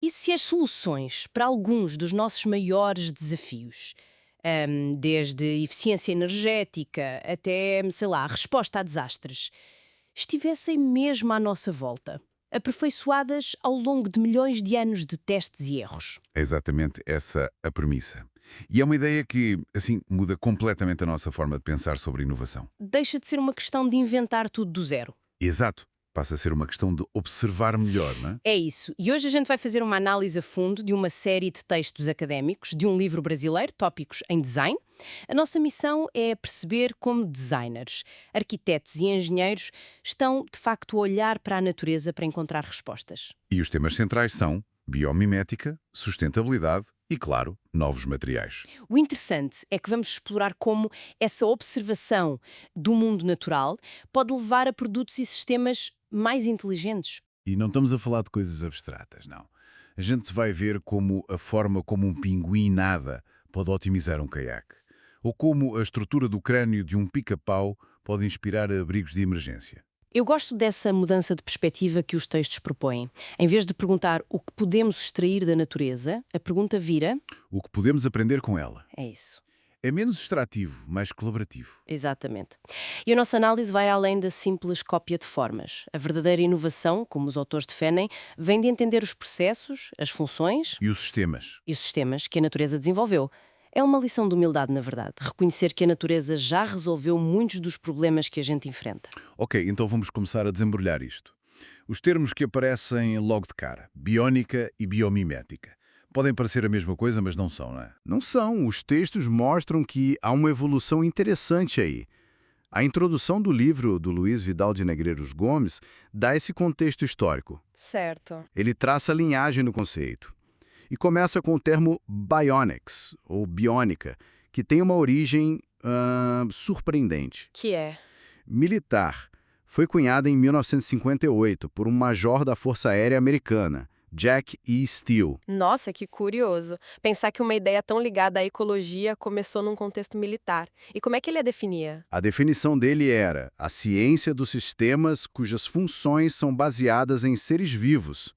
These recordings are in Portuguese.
E se as soluções para alguns dos nossos maiores desafios, desde eficiência energética até, sei lá, resposta a desastres, estivessem mesmo à nossa volta, aperfeiçoadas ao longo de milhões de anos de testes e erros? É exatamente essa a premissa. E é uma ideia que, assim, muda completamente a nossa forma de pensar sobre inovação. Deixa de ser uma questão de inventar tudo do zero. Exato. Passa a ser uma questão de observar melhor, não é? É isso. E hoje a gente vai fazer uma análise a fundo de uma série de textos académicos de um livro brasileiro, Tópicos em Design. A nossa missão é perceber como designers, arquitetos e engenheiros estão, de facto, a olhar para a natureza para encontrar respostas. E os temas centrais são biomimética, sustentabilidade e, claro, novos materiais. O interessante é que vamos explorar como essa observação do mundo natural pode levar a produtos e sistemas mais inteligentes. E não estamos a falar de coisas abstratas, não. A gente vai ver como a forma como um pinguim nada pode otimizar um caiaque. Ou como a estrutura do crânio de um pica-pau pode inspirar abrigos de emergência. Eu gosto dessa mudança de perspectiva que os textos propõem. Em vez de perguntar o que podemos extrair da natureza, a pergunta vira: O que podemos aprender com ela? é isso. É menos extrativo, mais colaborativo. Exatamente. E a nossa análise vai além da simples cópia de formas. A verdadeira inovação, como os autores defendem, vem de entender os processos, as funções E os sistemas? e os sistemas que a natureza desenvolveu. É uma lição de humildade, na verdade, reconhecer que a natureza já resolveu muitos dos problemas que a gente enfrenta. Ok, então vamos começar a desembrulhar isto. Os termos que aparecem logo de cara, biónica e biomimética. Podem parecer a mesma coisa, mas não são, não é? Não são. Os textos mostram que há uma evolução interessante aí. A introdução do livro do Luiz Vidal de Negreiros Gomes dá esse contexto histórico. Certo. Ele traça a linhagem no conceito. E começa com o termo bionics, ou biônica, que tem uma origem surpreendente. Que é? Militar. Foi cunhada em 1958 por um major da Força Aérea Americana, Jack E. Steele. Nossa, que curioso. Pensar que uma ideia tão ligada à ecologia começou num contexto militar. E como é que ele a definia? A definição dele era a ciência dos sistemas cujas funções são baseadas em seres vivos.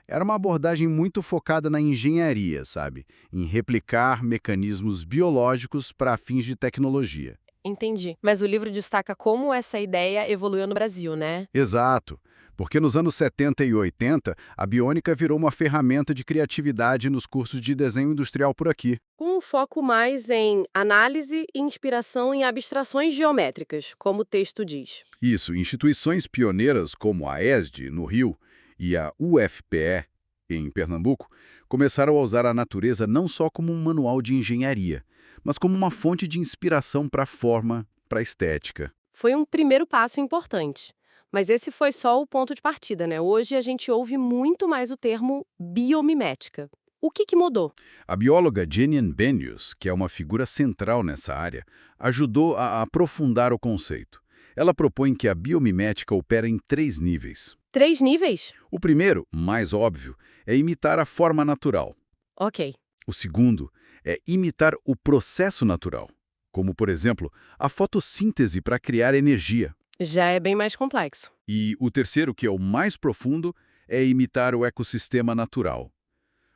Era uma abordagem muito focada na engenharia, sabe? Em replicar mecanismos biológicos para fins de tecnologia. Entendi. Mas o livro destaca como essa ideia evoluiu no Brasil, né? Exato, porque nos anos 70 e 80, a biônica virou uma ferramenta de criatividade nos cursos de desenho industrial por aqui. Com um foco mais em análise e inspiração em abstrações geométricas, como o texto diz. Isso, instituições pioneiras como a ESD, no Rio, e a UFPE, em Pernambuco, começaram a usar a natureza não só como um manual de engenharia, mas como uma fonte de inspiração para a forma, para a estética. Foi um primeiro passo importante. Mas esse foi só o ponto de partida, né? Hoje a gente ouve muito mais o termo biomimética. O que mudou? A bióloga Jeanine Benyus, que é uma figura central nessa área, ajudou a aprofundar o conceito. Ela propõe que a biomimética opera em 3 níveis. 3 níveis? O primeiro, mais óbvio, é imitar a forma natural. Ok. O segundo é imitar o processo natural, como, por exemplo, a fotossíntese para criar energia. Já é bem mais complexo. E o terceiro, que é o mais profundo, é imitar o ecossistema natural.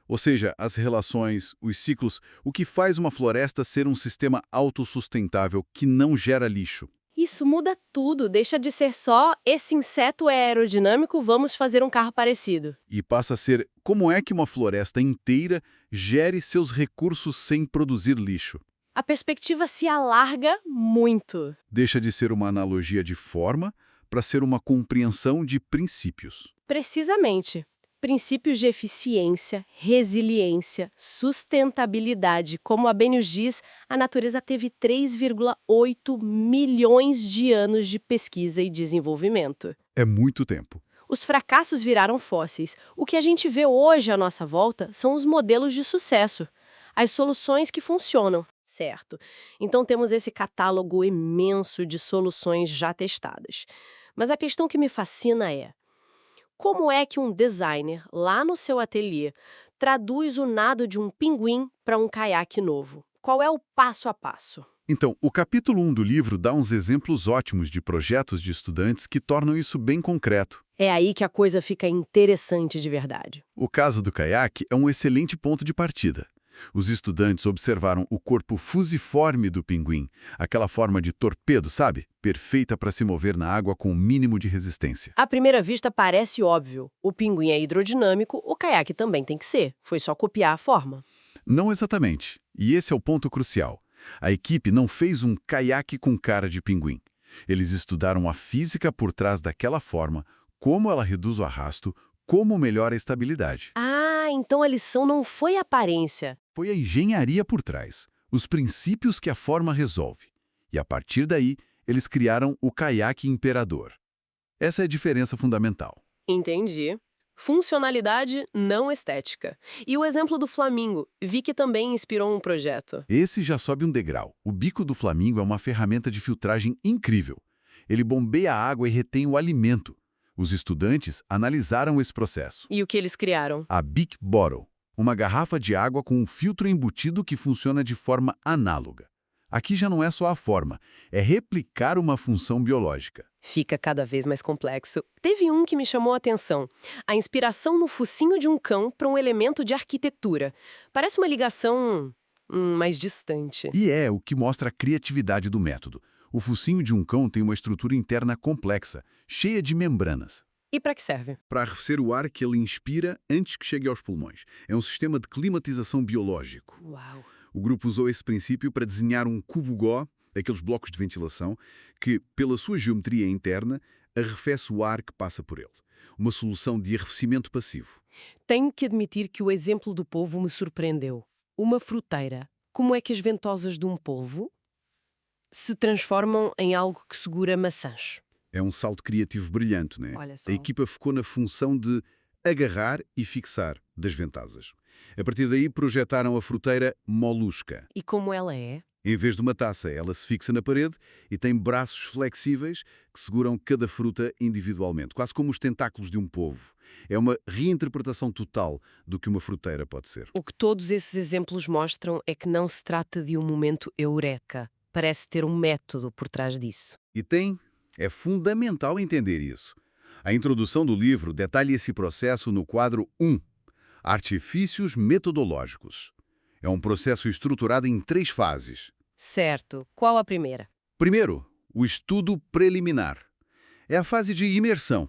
Ou seja, as relações, os ciclos, o que faz uma floresta ser um sistema autossustentável que não gera lixo. Isso muda tudo, deixa de ser só esse inseto é aerodinâmico, vamos fazer um carro parecido. E passa a ser como é que uma floresta inteira gere seus recursos sem produzir lixo. A perspectiva se alarga muito. Deixa de ser uma analogia de forma para ser uma compreensão de princípios. Precisamente. Princípios de eficiência, resiliência, sustentabilidade. Como a Bennius diz, a natureza teve 3,8 milhões de anos de pesquisa e desenvolvimento. É muito tempo. Os fracassos viraram fósseis. O que a gente vê hoje à nossa volta são os modelos de sucesso, as soluções que funcionam, certo? Então temos esse catálogo imenso de soluções já testadas. Mas a questão que me fascina é: como é que um designer, lá no seu ateliê, traduz o nado de um pinguim para um caiaque novo? Qual é o passo a passo? Então, o capítulo 1 do livro dá uns exemplos ótimos de projetos de estudantes que tornam isso bem concreto. É aí que a coisa fica interessante de verdade. O caso do caiaque é um excelente ponto de partida. Os estudantes observaram o corpo fusiforme do pinguim, aquela forma de torpedo, sabe? Perfeita para se mover na água com o mínimo de resistência. À primeira vista parece óbvio. O pinguim é hidrodinâmico, o caiaque também tem que ser. Foi só copiar a forma. Não exatamente. E esse é o ponto crucial. A equipe não fez um caiaque com cara de pinguim. Eles estudaram a física por trás daquela forma, como ela reduz o arrasto, como melhora a estabilidade. Ah, então a lição não foi a aparência. Foi a engenharia por trás, os princípios que a forma resolve. E a partir daí, eles criaram o caiaque imperador. Essa é a diferença fundamental. Entendi. Funcionalidade, não estética. E o exemplo do flamingo, vi que também inspirou um projeto. Esse já sobe um degrau. O bico do flamingo é uma ferramenta de filtragem incrível. Ele bombeia a água e retém o alimento. Os estudantes analisaram esse processo. E o que eles criaram? A Bic Bottle, uma garrafa de água com um filtro embutido que funciona de forma análoga. Aqui já não é só a forma, é replicar uma função biológica. Fica cada vez mais complexo. Teve um que me chamou a atenção. A inspiração no focinho de um cão para um elemento de arquitetura. Parece uma ligação mais distante. E é o que mostra a criatividade do método. O focinho de um cão tem uma estrutura interna complexa, cheia de membranas. E para que serve? Para ser o ar que ele inspira antes que chegue aos pulmões. É um sistema de climatização biológico. Uau! O grupo usou esse princípio para desenhar um cubo-gó, aqueles blocos de ventilação, que, pela sua geometria interna, arrefece o ar que passa por ele. Uma solução de arrefecimento passivo. Tenho que admitir que o exemplo do polvo me surpreendeu. Uma fruteira. Como é que as ventosas de um polvo se transformam em algo que segura maçãs? É um salto criativo brilhante, né? Olha só. A equipa focou na função de agarrar e fixar das ventosas. A partir daí, projetaram a fruteira molusca. E como ela é? Em vez de uma taça, ela se fixa na parede e tem braços flexíveis que seguram cada fruta individualmente, quase como os tentáculos de um polvo. É uma reinterpretação total do que uma fruteira pode ser. O que todos esses exemplos mostram é que não se trata de um momento eureka. Parece ter um método por trás disso. E é fundamental entender isso. A introdução do livro detalha esse processo no quadro 1, Artifícios Metodológicos. É um processo estruturado em 3 fases. Certo. Qual a primeira? Primeiro, o estudo preliminar. É a fase de imersão.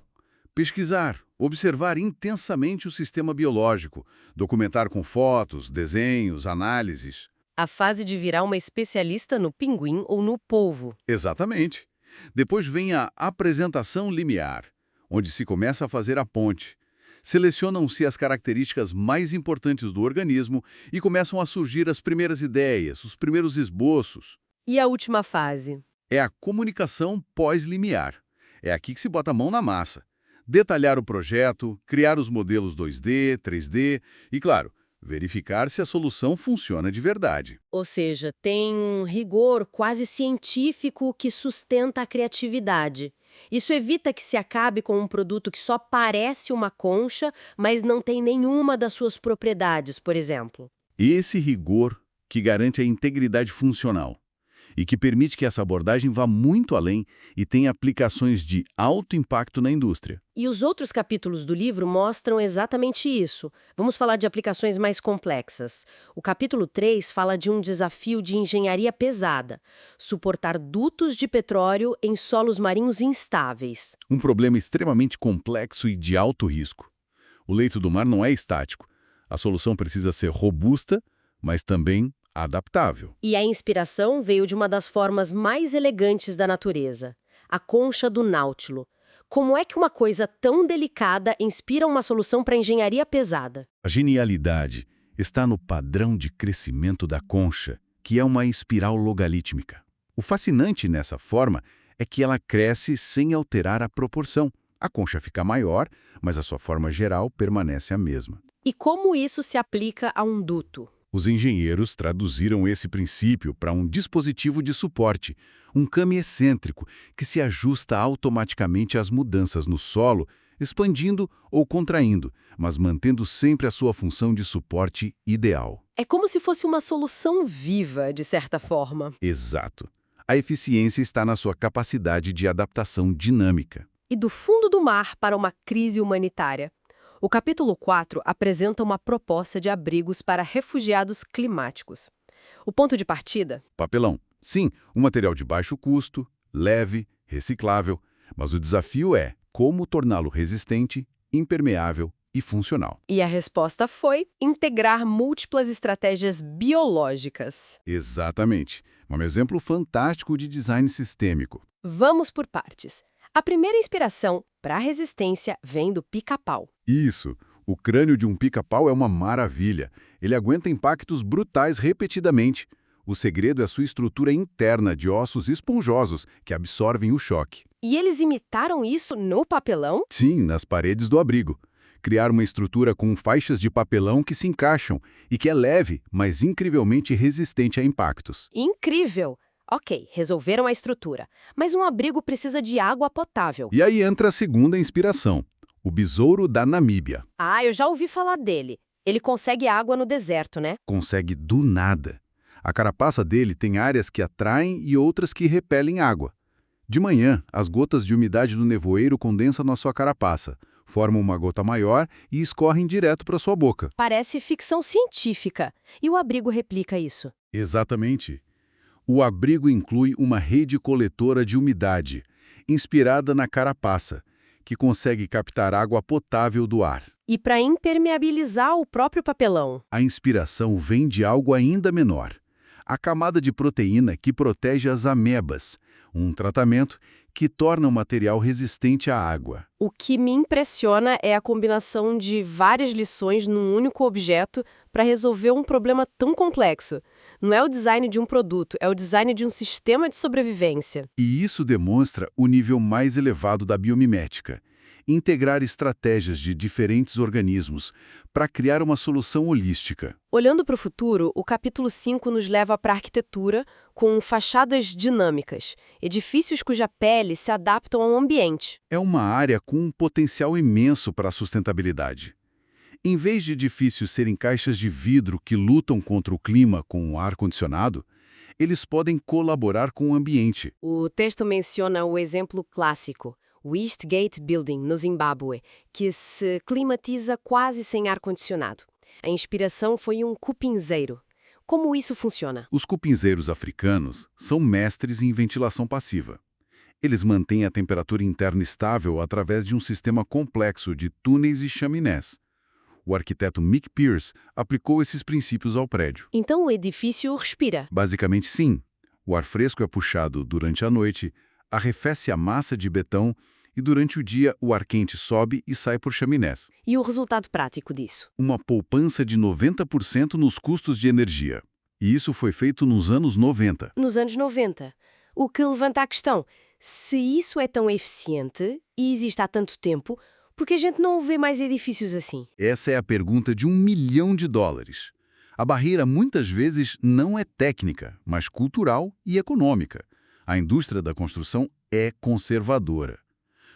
Pesquisar, observar intensamente o sistema biológico, documentar com fotos, desenhos, análises. A fase de virar uma especialista no pinguim ou no polvo. Exatamente. Depois vem a apresentação limiar, onde se começa a fazer a ponte. Selecionam-se as características mais importantes do organismo e começam a surgir as primeiras ideias, os primeiros esboços. E a última fase? É a comunicação pós-limiar. É aqui que se bota a mão na massa. Detalhar o projeto, criar os modelos 2D, 3D e, claro, verificar se a solução funciona de verdade. Ou seja, tem um rigor quase científico que sustenta a criatividade. Isso evita que se acabe com um produto que só parece uma concha, mas não tem nenhuma das suas propriedades, por exemplo. Esse rigor que garante a integridade funcional e que permite que essa abordagem vá muito além e tenha aplicações de alto impacto na indústria. E os outros capítulos do livro mostram exatamente isso. Vamos falar de aplicações mais complexas. O capítulo 3 fala de um desafio de engenharia pesada, suportar dutos de petróleo em solos marinhos instáveis. Um problema extremamente complexo e de alto risco. O leito do mar não é estático. A solução precisa ser robusta, mas também adaptável. E a inspiração veio de uma das formas mais elegantes da natureza, a concha do Náutilo. Como é que uma coisa tão delicada inspira uma solução para engenharia pesada? A genialidade está no padrão de crescimento da concha, que é uma espiral logarítmica. O fascinante nessa forma é que ela cresce sem alterar a proporção. A concha fica maior, mas a sua forma geral permanece a mesma. E como isso se aplica a um duto? Os engenheiros traduziram esse princípio para um dispositivo de suporte, um came excêntrico que se ajusta automaticamente às mudanças no solo, expandindo ou contraindo, mas mantendo sempre a sua função de suporte ideal. É como se fosse uma solução viva, de certa forma. Exato. A eficiência está na sua capacidade de adaptação dinâmica. E do fundo do mar para uma crise humanitária. O capítulo 4 apresenta uma proposta de abrigos para refugiados climáticos. O ponto de partida? Papelão. Sim, um material de baixo custo, leve, reciclável, mas o desafio é como torná-lo resistente, impermeável e funcional. E a resposta foi integrar múltiplas estratégias biológicas. Exatamente. Um exemplo fantástico de design sistêmico. Vamos por partes. A primeira inspiração para a resistência vem do pica-pau. Isso. O crânio de um pica-pau é uma maravilha. Ele aguenta impactos brutais repetidamente. O segredo é sua estrutura interna de ossos esponjosos que absorvem o choque. E eles imitaram isso no papelão? Sim, nas paredes do abrigo. Criar uma estrutura com faixas de papelão que se encaixam e que é leve, mas incrivelmente resistente a impactos. Incrível! Ok, resolveram a estrutura, mas um abrigo precisa de água potável. E aí entra a segunda inspiração, o besouro da Namíbia. Ah, eu já ouvi falar dele. Ele consegue água no deserto, né? Consegue do nada. A carapaça dele tem áreas que atraem e outras que repelem água. De manhã, as gotas de umidade do nevoeiro condensam na sua carapaça, formam uma gota maior e escorrem direto para sua boca. Parece ficção científica. E o abrigo replica isso. Exatamente. O abrigo inclui uma rede coletora de umidade, inspirada na carapaça, que consegue captar água potável do ar. E para impermeabilizar o próprio papelão. A inspiração vem de algo ainda menor. A camada de proteína que protege as amebas, um tratamento que torna o material resistente à água. O que me impressiona é a combinação de várias lições num único objeto para resolver um problema tão complexo. Não é o design de um produto, é o design de um sistema de sobrevivência. E isso demonstra o nível mais elevado da biomimética. Integrar estratégias de diferentes organismos para criar uma solução holística. Olhando para o futuro, o capítulo 5 nos leva para a arquitetura com fachadas dinâmicas, edifícios cuja pele se adaptam ao ambiente. É uma área com um potencial imenso para a sustentabilidade. Em vez de edifícios serem caixas de vidro que lutam contra o clima com o ar-condicionado, eles podem colaborar com o ambiente. O texto menciona o exemplo clássico, o Eastgate Building, no Zimbábue, que se climatiza quase sem ar-condicionado. A inspiração foi um cupinzeiro. Como isso funciona? Os cupinzeiros africanos são mestres em ventilação passiva. Eles mantêm a temperatura interna estável através de um sistema complexo de túneis e chaminés. O arquiteto Mick Pierce aplicou esses princípios ao prédio. Então o edifício respira. Basicamente, sim. O ar fresco é puxado durante a noite, arrefece a massa de betão e durante o dia o ar quente sobe e sai por chaminés. E o resultado prático disso? Uma poupança de 90% nos custos de energia. E isso foi feito nos anos 90. Nos anos 90. O que levanta a questão, se isso é tão eficiente e existe há tanto tempo, por que a gente não vê mais edifícios assim? Essa é a pergunta de $1 milhão. A barreira muitas vezes não é técnica, mas cultural e econômica. A indústria da construção é conservadora.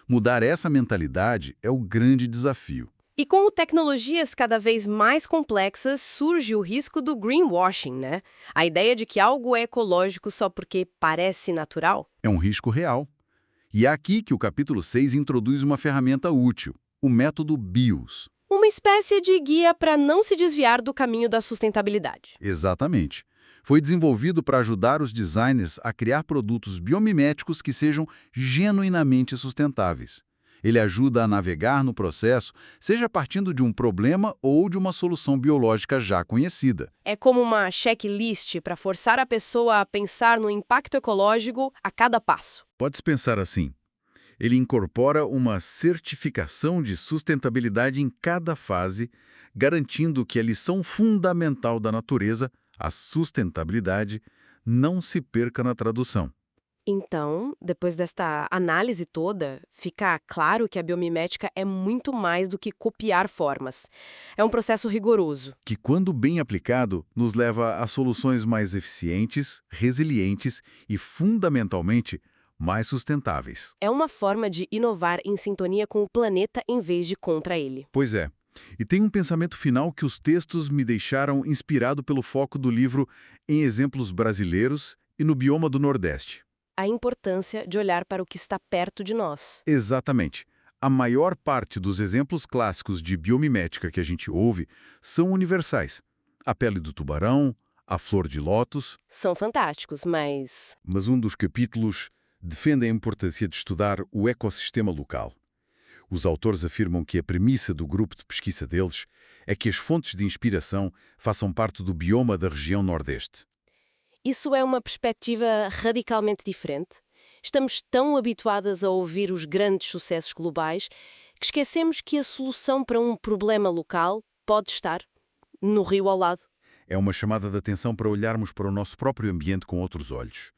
Mudar essa mentalidade é o grande desafio. E com tecnologias cada vez mais complexas, surge o risco do greenwashing, né? A ideia de que algo é ecológico só porque parece natural. É um risco real. E é aqui que o capítulo 6 introduz uma ferramenta útil, o método BIOS. Uma espécie de guia para não se desviar do caminho da sustentabilidade. Exatamente. Foi desenvolvido para ajudar os designers a criar produtos biomiméticos que sejam genuinamente sustentáveis. Ele ajuda a navegar no processo, seja partindo de um problema ou de uma solução biológica já conhecida. É como uma checklist para forçar a pessoa a pensar no impacto ecológico a cada passo. Pode-se pensar assim. Ele incorpora uma certificação de sustentabilidade em cada fase, garantindo que a lição fundamental da natureza, a sustentabilidade, não se perca na tradução. Então, depois desta análise toda, fica claro que a biomimética é muito mais do que copiar formas. É um processo rigoroso. Que, quando bem aplicado, nos leva a soluções mais eficientes, resilientes e, fundamentalmente, mais sustentáveis. É uma forma de inovar em sintonia com o planeta em vez de contra ele. Pois é. E tem um pensamento final que os textos me deixaram inspirado pelo foco do livro em exemplos brasileiros e no bioma do Nordeste. A importância de olhar para o que está perto de nós. Exatamente. A maior parte dos exemplos clássicos de biomimética que a gente ouve são universais. A pele do tubarão, a flor de lótus. São fantásticos, mas Mas um dos capítulos defende a importância de estudar o ecossistema local. Os autores afirmam que a premissa do grupo de pesquisa deles é que as fontes de inspiração façam parte do bioma da região Nordeste. isso é uma perspectiva radicalmente diferente. Estamos tão habituadas a ouvir os grandes sucessos globais que esquecemos que a solução para um problema local pode estar no rio ao lado. É uma chamada de atenção para olharmos para o nosso próprio ambiente com outros olhos.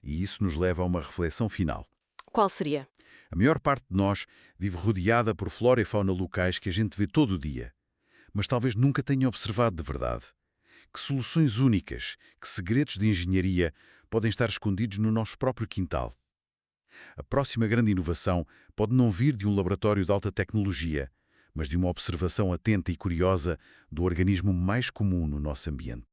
E isso nos leva a uma reflexão final. Qual seria? A maior parte de nós vive rodeada por flora e fauna locais que a gente vê todo o dia, mas talvez nunca tenha observado de verdade. Que soluções únicas, que segredos de engenharia podem estar escondidos no nosso próprio quintal? A próxima grande inovação pode não vir de um laboratório de alta tecnologia, mas de uma observação atenta e curiosa do organismo mais comum no nosso ambiente.